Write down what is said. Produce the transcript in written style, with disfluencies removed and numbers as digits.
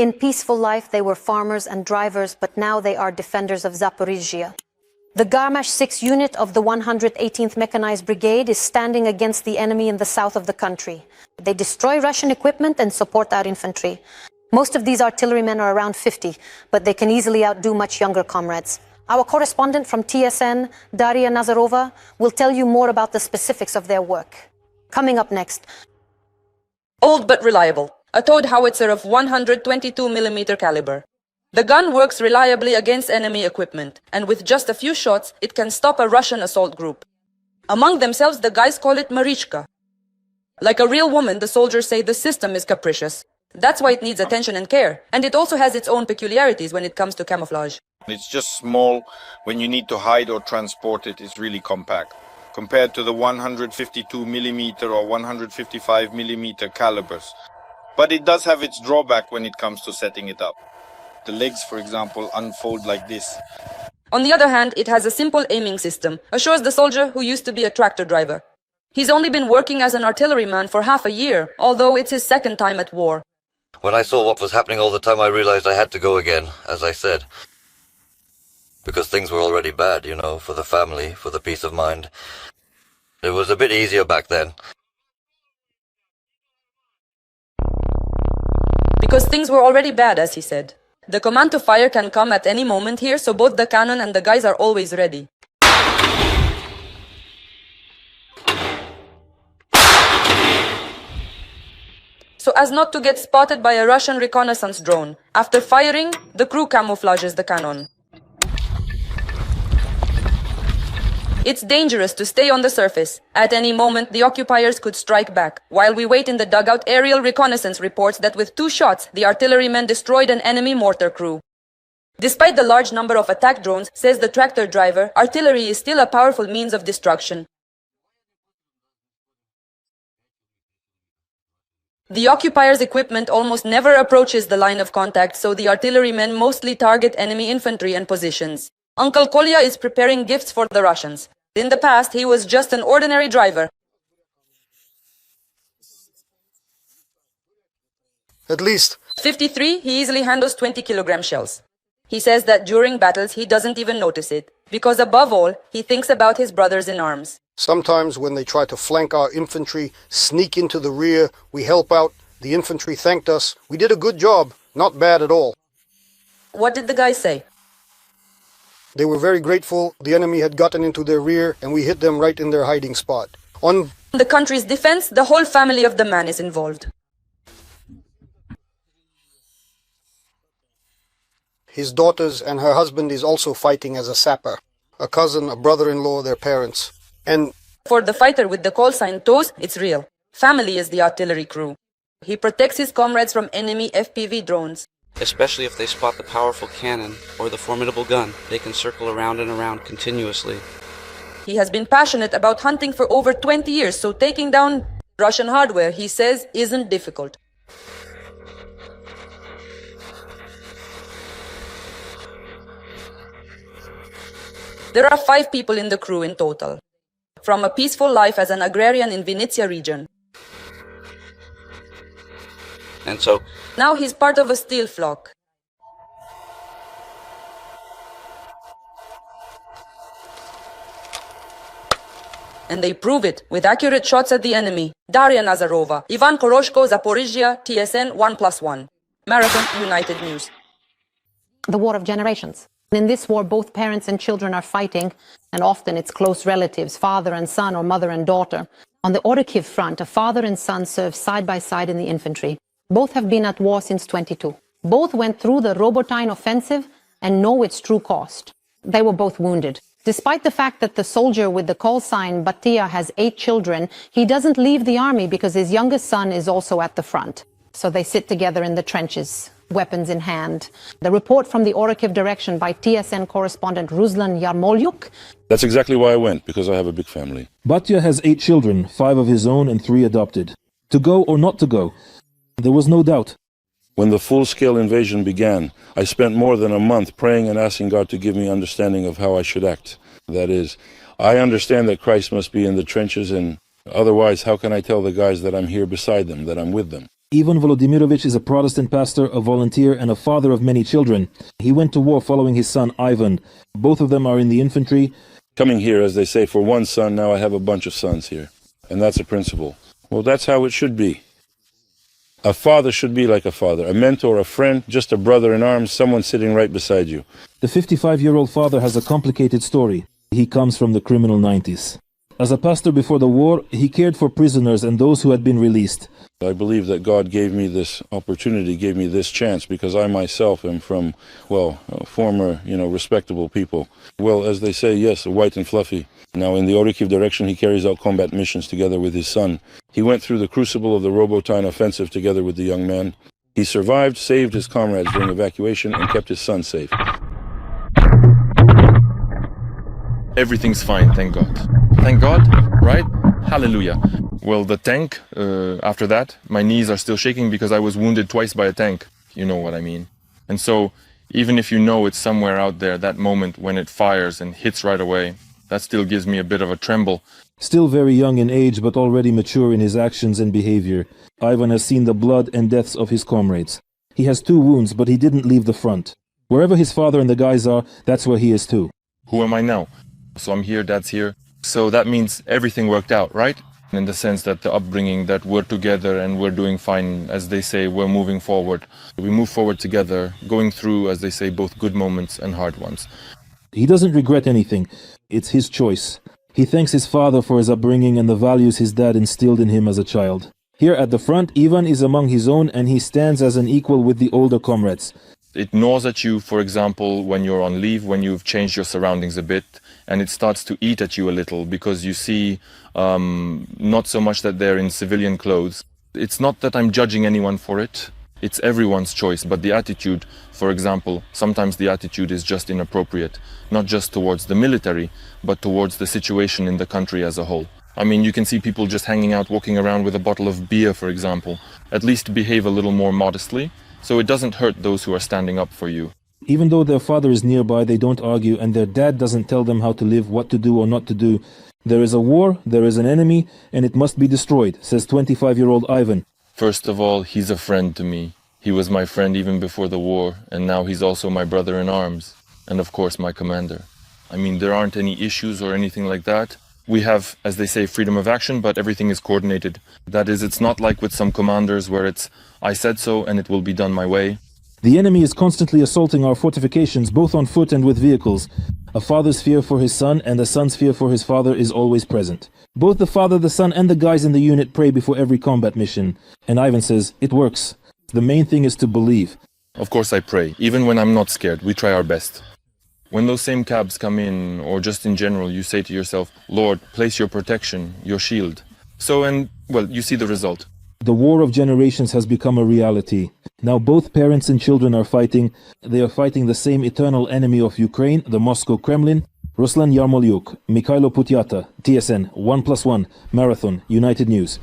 In peaceful life, they were farmers and drivers, but now they are defenders of Zaporizhzhia. The Garmash 6 unit of the 118th Mechanized Brigade is standing against the enemy in the south of the country. They destroy Russian equipment and support our infantry. Most of these artillerymen are around 50, but they can easily outdo much younger comrades. Our correspondent from TSN, Daria Nazarova, will tell you more about the specifics of their work. Coming up next. Old but reliable. A towed howitzer of 122mm caliber. The gun works reliably against enemy equipment, and with just a few shots, it can stop a Russian assault group. Among themselves, the guys call it Marichka. Like a real woman, the soldiers say the system is capricious. That's why it needs attention and care, and it also has its own peculiarities when it comes to camouflage. It's just small. When you need to hide or transport it, it's really compact. Compared to the 152mm or 155mm calibers. But it does have its drawback when it comes to setting it up. The legs, for example, unfold like this. On the other hand, it has a simple aiming system, assures the soldier who used to be a tractor driver. He's only been working as an artilleryman for half a year, although it's his second time at war. When I saw what was happening all the time, I realized I had to go again, as I said. Because things were already bad, you know, for the family, for the peace of mind. It was a bit easier back then. Because things were already bad, as he said. The command to fire can come at any moment here, so both the cannon and the guys are always ready. So as not to get spotted by a Russian reconnaissance drone. After firing, the crew camouflages the cannon. It's dangerous to stay on the surface. At any moment, the occupiers could strike back. While we wait in the dugout, aerial reconnaissance reports that with 2 shots, the artillerymen destroyed an enemy mortar crew. Despite the large number of attack drones, says the tractor driver, artillery is still a powerful means of destruction. The occupiers' equipment almost never approaches the line of contact, so the artillerymen mostly target enemy infantry and positions. Uncle Kolya is preparing gifts for the Russians. In the past, he was just an ordinary driver. At least 53, he easily handles 20-kilogram shells. He says that during battles, he doesn't even notice it, because above all, he thinks about his brothers in arms. sometimes when they try to flank our infantry, sneak into the rear, we help out. The infantry thanked us. We did a good job. Not bad at all. What did the guys say? They were very grateful. The enemy had gotten into their rear and we hit them right in their hiding spot. On the country's defense, the whole family of the man is involved. His daughters and her husband is also fighting as a sapper. A cousin, a brother-in-law, their parents. And for the fighter with the call sign TOS, it's real. Family is the artillery crew. He protects his comrades from enemy FPV drones. Especially if they spot the powerful cannon or the formidable gun, they can circle around and around continuously. He has been passionate about hunting for over 20 years, so taking down Russian hardware, he says, isn't difficult. There are 5 people in the crew in total, from a peaceful life as an agrarian in Vinnytsia region. And so, now he's part of a steel flock. And they prove it with accurate shots at the enemy. Daria Nazarova, Ivan Koroshko, Zaporizhzhia, TSN 1+1. Marathon United News. The war of generations. In this war, both parents and children are fighting, and often it's close relatives, father and son or mother and daughter. On the Orikhiv front, a father and son serve side by side in the infantry. Both have been at war since 22. Both went through the Robotine offensive and know its true cost. They were both wounded. Despite the fact that the soldier with the call sign Batia has 8 children, he doesn't leave the army because his youngest son is also at the front. So they sit together in the trenches, weapons in hand. The report from the Orikhiv direction by TSN correspondent Ruslan Yarmolyuk. That's exactly why I went, because I have a big family. Batya has 8 children, 5 of his own and 3 adopted. To go or not to go? There was no doubt. When the full-scale invasion began, I spent more than a month praying and asking God to give me understanding of how I should act. That is, I understand that Christ must be in the trenches, and otherwise, how can I tell the guys that I'm here beside them, that I'm with them? Ivan Volodymyrovich is a Protestant pastor, a volunteer, and a father of many children. He went to war following his son Ivan. Both of them are in the infantry. Coming here, as they say, for one son, now I have a bunch of sons here. And that's a principle. Well, that's how it should be. A father should be like a father, a mentor, a friend, just a brother in arms, someone sitting right beside you. The 55-year-old father has a complicated story. He comes from the criminal 90s. As a pastor before the war, he cared for prisoners and those who had been released. I believe that God gave me this opportunity, gave me this chance, because I myself am from, former, respectable people. Well, as they say, yes, white and fluffy. Now, in the Orikhiv direction, he carries out combat missions together with his son. He went through the crucible of the Robotyne offensive together with the young man. He survived, saved his comrades during evacuation, and kept his son safe. Everything's fine, thank God. Thank God, right? Hallelujah. Well, the tank, after that, my knees are still shaking because I was wounded twice by a tank. You know what I mean. And so, even if you know it's somewhere out there, that moment when it fires and hits right away, that still gives me a bit of a tremble. Still very young in age, but already mature in his actions and behavior, Ivan has seen the blood and deaths of his comrades. He has 2 wounds, but he didn't leave the front. Wherever his father and the guys are, that's where he is too. Who am I now? So I'm here, Dad's here. So that means everything worked out, right? In the sense that the upbringing, that we're together and we're doing fine, as they say, we're moving forward. We move forward together, going through, as they say, both good moments and hard ones. He doesn't regret anything. It's his choice. He thanks his father for his upbringing and the values his dad instilled in him as a child. Here at the front, Ivan is among his own and he stands as an equal with the older comrades. It gnaws at you, for example, when you're on leave, when you've changed your surroundings a bit, and it starts to eat at you a little because you see not so much that they're in civilian clothes. It's not that I'm judging anyone for it. It's everyone's choice, but the attitude, for example, sometimes the attitude is just inappropriate, not just towards the military, but towards the situation in the country as a whole. I mean, you can see people just hanging out, walking around with a bottle of beer, for example. At least behave a little more modestly, so it doesn't hurt those who are standing up for you. Even though their father is nearby, they don't argue, and their dad doesn't tell them how to live, what to do or not to do. There is a war, there is an enemy, and it must be destroyed, says 25-year-old Ivan. First of all, he's a friend to me. He was my friend even before the war, and now he's also my brother in arms, and of course my commander. I mean, there aren't any issues or anything like that. We have, as they say, freedom of action, but everything is coordinated. That is, it's not like with some commanders where it's, I said so and it will be done my way. The enemy is constantly assaulting our fortifications, both on foot and with vehicles. A father's fear for his son and a son's fear for his father is always present. Both the father, the son, and the guys in the unit pray before every combat mission. And Ivan says, it works. The main thing is to believe. Of course I pray. Even when I'm not scared, we try our best. When those same cabs come in, or just in general, you say to yourself, Lord, place your protection, your shield. So, you see the result. The war of generations has become a reality. Now both parents and children are fighting. They are fighting the same eternal enemy of Ukraine, the Moscow Kremlin. Ruslan Yarmolyuk, Mikhailo Putyata, TSN, 1+1, Marathon, United News.